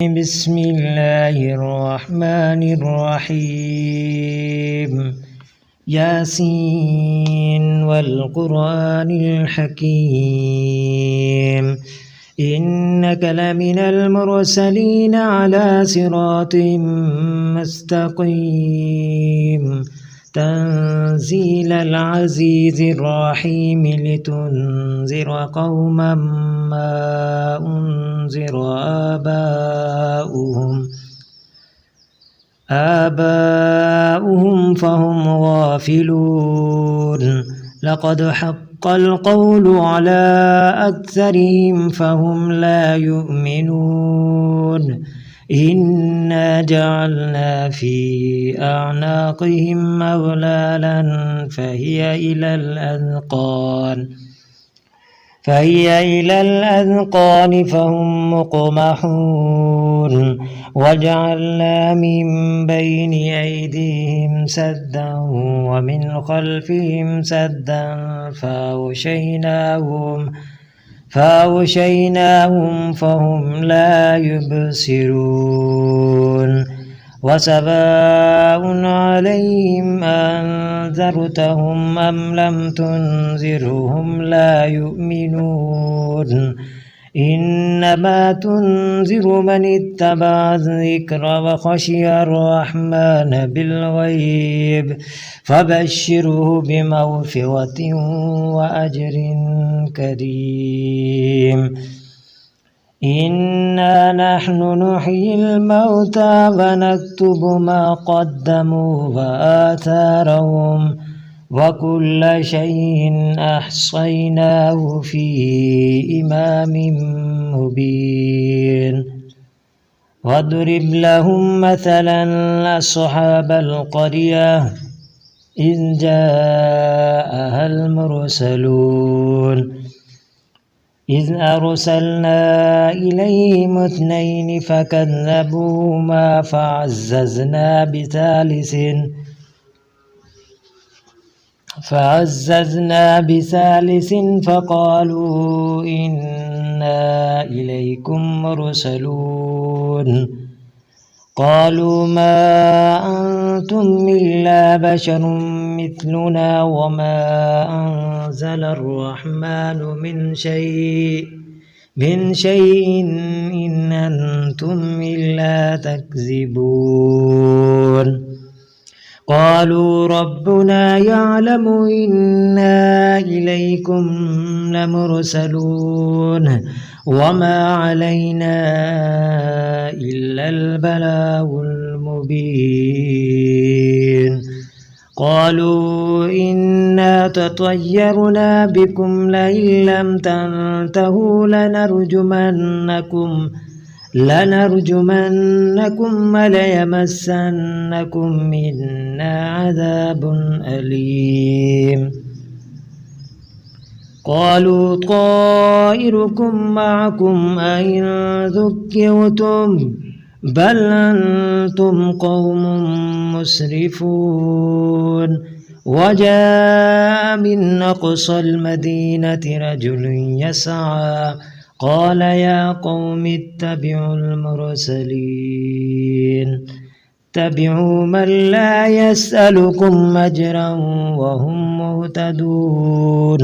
بسم الله الرحمن الرحيم ياسين والقرآن الحكيم إنك لمن المرسلين على صراط مستقيم تنزيل العزيز الرحيم لتنذر قوما ما أنذر آباؤهم فهم غافلون لقد حق القول على أكثرهم فهم لا يؤمنون إنا جعلنا في أعناقهم أغلالا فهي إلى الأذقان فهم مقمحون وجعلنا من بين أيديهم سدا ومن خلفهم سدا فأغشيناهم فهم لا يبصرون وسواء عليهم أنذرتهم أم لم تنذرهم لا يؤمنون إنما تنذر من اتبع الذكر وخشي الرحمن بالغيب فبشره بمغفرة وأجر كريم إنا نحن نحيي الموتى ونكتب ما قدموا وآثارهم وكل شيء أحصيناه في إمام مبين واضرب لهم مثلا أصحاب القرية إذ جاءها المرسلون إذ أرسلنا إليهم 2 فكذبوهما فعززنا بثالث فقالوا إنا إليكم مرسلون قالوا ما أنتم إلا بشر مثلنا وما أنزل الرحمن من شيء إن أنتم إلا تكذبون قالوا ربنا يعلم إنا إليكم لمرسلون وما علينا إلا البلاغ المبين قالوا إنا تطيرنا بكم لئن لم تنتهوا لنرجمنكم وليمسنكم منا عذاب أليم قالوا طائركم معكم أئن ذكرتم بل أنتم قوم مسرفون وجاء من أقصى المدينة رجل يسعى قال يا قوم اتبعوا المرسلين اتبعوا من لا يسألكم أجرا وهم مهتدون